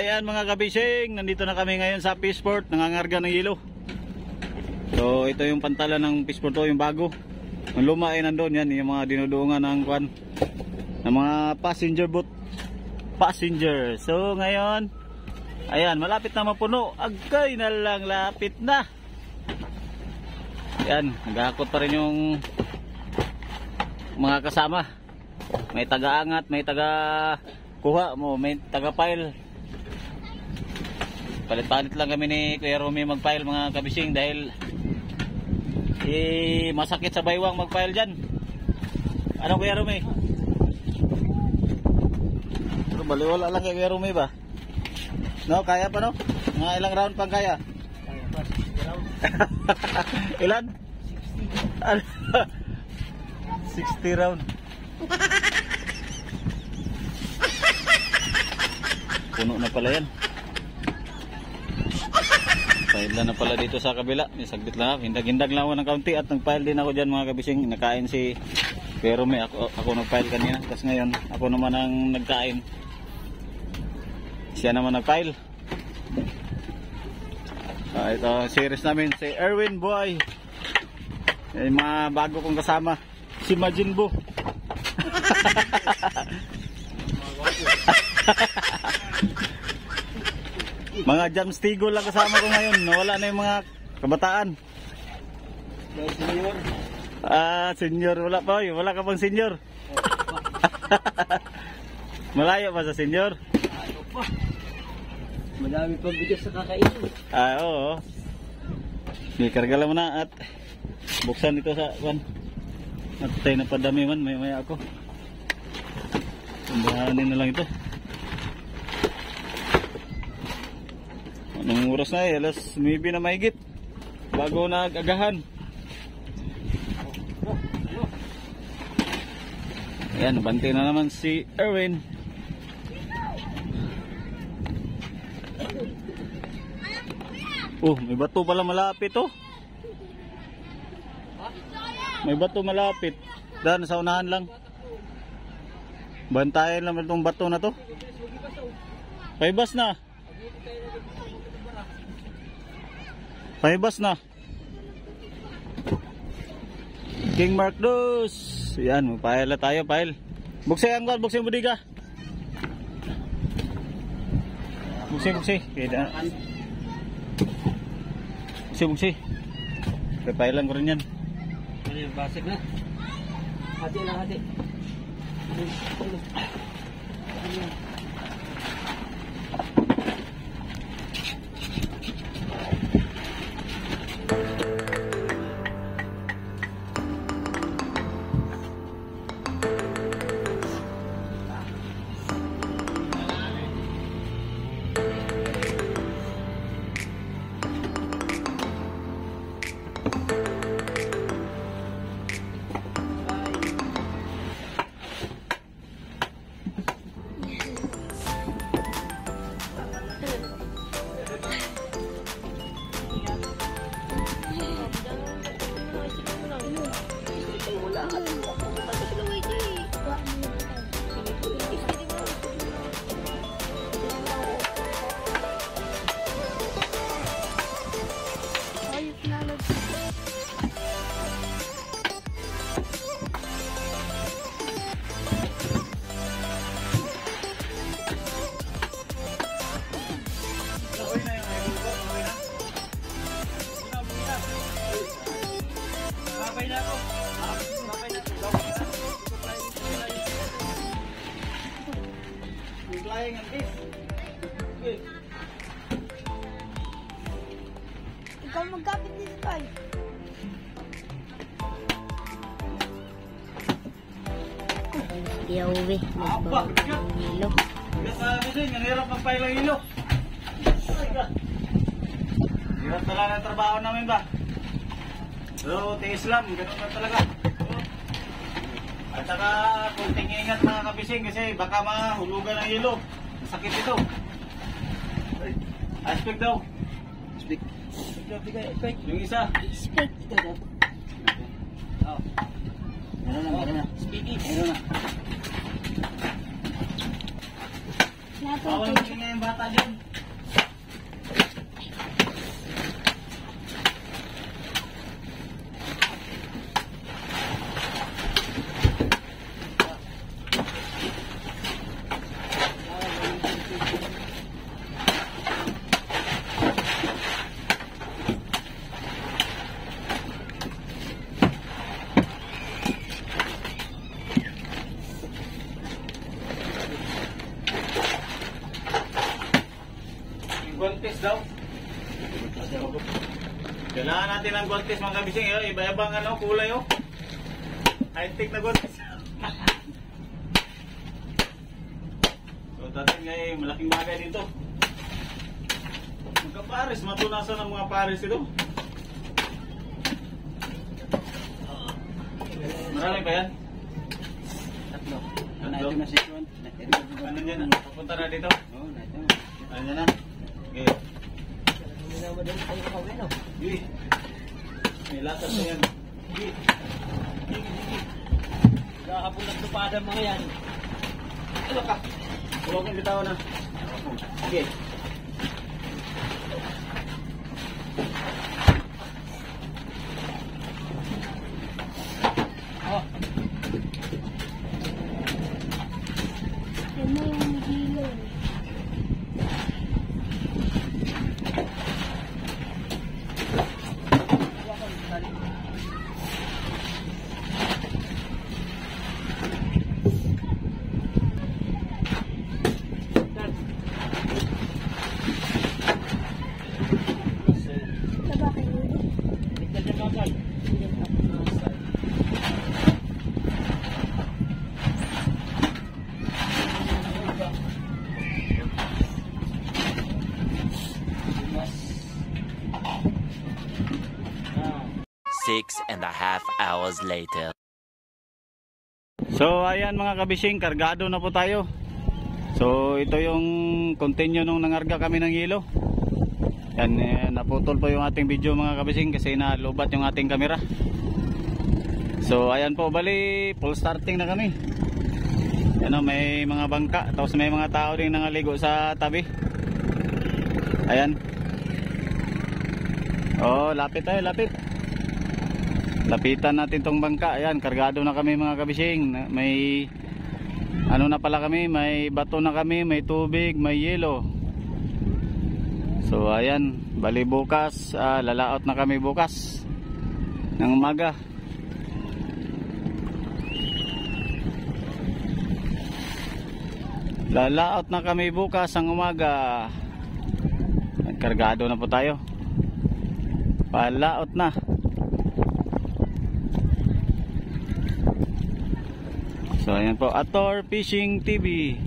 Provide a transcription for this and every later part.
Ayan mga kabising, nandito na kami ngayon sa Peaceport, nangangarga ng yelo. So ito yung pantalan ng Peaceport, yung bago. Ang luma ay nandun, yan yung mga dinudungan ng kwan, ng mga passenger boat. Passenger. So ngayon, ayan, malapit na mapuno. Agay na lang, lapit na. Ayan, naghahakot pa rin yung mga kasama. May taga-angat, may taga-kuha mo, may taga-pile. Palit-palit lang kami ni Kuya Romy mag-pile mga kabising dahil masakit sa baywang mag-pile dyan. Ano Kuya Romy? Baliwala lang kay Kuya Romy ba? No, kaya pa no? Mga ilang round pang kaya? Kaya pa, 60 round. Ilan? 60 round. Puno na pala yan. Pile na pala dito sa kabila. Saglit lang, hindag-hindag lang ako ng kaunti. At nag-pile din ako dyan mga kabising. Nakain si Pero may ako nag-pile kanina. Tapos ngayon ako naman ang nagkain. Siya naman nag-pile. Ito series namin si Erwin Boy. Yung mga bago kong kasama, si Majin Buu. Mga jam stigo lang kasama ko ngayon. Nawala na yung mga kabataan. Senior. Senior wala pa. Wala ka pang senior. Malayo pa sa senior. Ano pa? Madami pang bigas sa kakainin. Oo. Ikarga lang mo na at buksan ito sa kan. Natay na padami man, may ako. Tambahanin na lang ito. Anong oras na eh? Alas 9 na mahigit. Bago nag-agahan. Ayan, banti na naman si Erwin. May bato pala malapit oh. May bato malapit. Dan sa unahan lang. Bantayan lang itong bato na to. Paibas na. Paibas na. King Mark Dos. Yan, magpahila tayo, pahil. Buksay ang gawad, buksay budiga. Buksay. Buksay. Papahilan ko rin yan. Basig na. Hati lang, hati. Ikaw magkapit dito tayo. Yawi, magbawa ng hilo. Hirap magpahila ng hilo. Hirap talaga ng trabaho namin ba? Pero tiis lang, ganun na talaga. At saka kunting ingat mga kabising kasi baka mahulugan ng hilo. Masakit ito. Aspect daw. Speak. Yung isa. Speak. Meron na. Speaking. Meron na. Bawal Natutulog. na yung bata dyan. Guantes daw. Kailangan natin ng guantes mga kabising. Iba-ibang kulay oh. High-tech na guantes. So tatin ngayon, malaking bagay dito. Magka-pares, matunasan ng mga pares ito. Marami pa yan? Tatlo. Tatlo? Na ito na si Juan. Ano yan? Papunta na dito? Oo, na ito. Ano yan na? Okay. Hindi na madali tayo makawin, no? Gigi. May latas na yan. Gigi. Kahapon nagtupada mga yan. Ano ka? Huwag kong bitaw na. Okay. Oh, Yan na yung hilo. Sa bakit hilo? tignan niya kakal. Ah. 6.5 hours later. So ayan mga kabising, kargado na po tayo. So ito yung continue nung nangarga kami ng hilo. Yan, naputol po yung ating video mga kabising kasi nalubat yung ating kamera. So ayan po, bali full starting na kami. Ano, may mga bangka, tapos may mga tao din nangaligo sa tabi. Ayan. Oh, lapit tayo, lapit. Lapitan natin tong bangka. Ayan, kargado na kami mga kabising. May ano na pala kami, may bato na kami, may tubig, may yelo. So ayan, bali bukas, lalaot na kami bukas ng umaga. Lalaot na kami bukas ang umaga. Kargado na po tayo. Palaot na. So ayan po, Ator Fishing TV.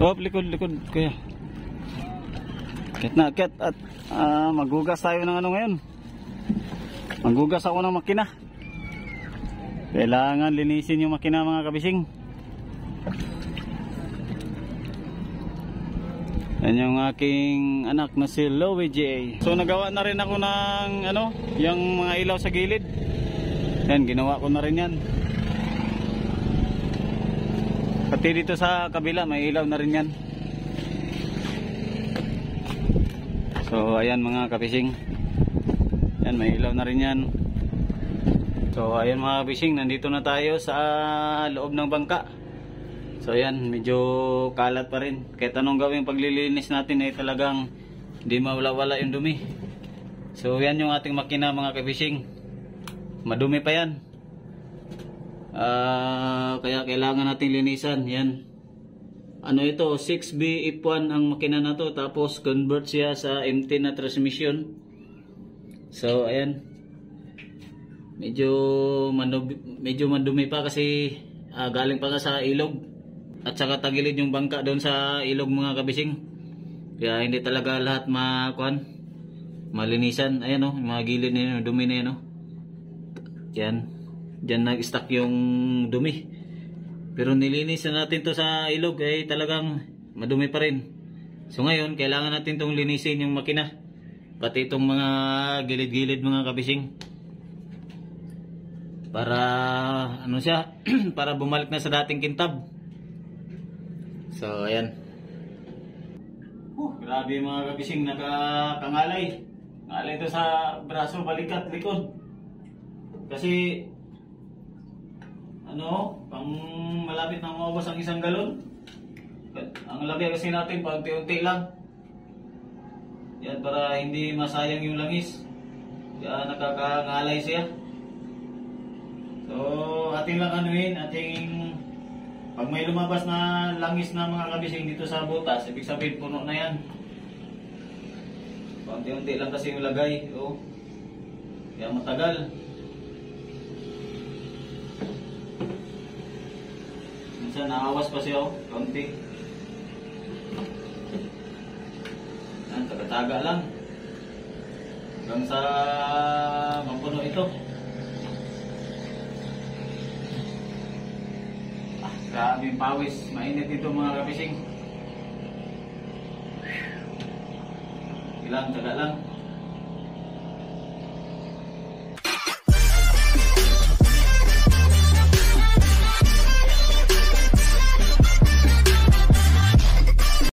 Oh, likod kuya. Ket na ket at magugas tayo ng ano ngayon. Magugas ako ng makina. Kailangan linisin yung makina mga kabising. Yan yung aking anak na si Louie J. So nagawa na rin ako ng ano, yung mga ilaw sa gilid. Yan, ginawa ko na rin yan. Pati dito sa kabila may ilaw na rin yan. So ayan mga kabising. Yan, may ilaw na rin yan. So ayan mga kabising, nandito na tayo sa loob ng bangka. So ayan, medyo kalat pa rin. Kahit anong gawing paglilinis natin ay talagang hindi mawala-wala yung dumi. So yan yung ating makina mga kabising. Madumi pa yan. Kaya kailangan natin linisan. Yan. Ano ito? 6B F1 ang makina na to. Tapos convert siya sa empty na transmission. So ayan. Medyo madumi pa kasi galing pa sa ilog. At saka tagilid yung bangka doon sa ilog mga kabising. Kaya hindi talaga lahat malinisan. Ayan o, mga gilid na yun, dumi na yun o. Yan. Diyan nag-stuck yung dumi. Pero nilinis na natin to sa ilog ay talagang madumi pa rin. So ngayon, kailangan natin tong linisin yung makina. Pati itong mga gilid-gilid mga kabising. para ano siya para bumalik na sa dating kintab. So ayan. Grabe yung mga kabising, nakakangalay. Ngalay ito sa braso, balikat, likod. Kasi ano, pang malapit na maubos ang 1 galon. Ang lagay kasi natin paunti-unti lang. Yan para hindi masayang yung langis. Kaya nakakangalay siya. So ating lang anuhin, ating pag may lumabas na langis na mga kabising dito sa butas, ibig sabihin puno na yan. Paunti-unti lang kasi yung lagay. Oh. Kaya matagal. Minsan naawas pa siya, oh, kaunti. Yan, taga-taga lang. Hanggang sa mapuno ito. Grabe yung pawis. Mainit ito mga kabising. Ilang, taga lang.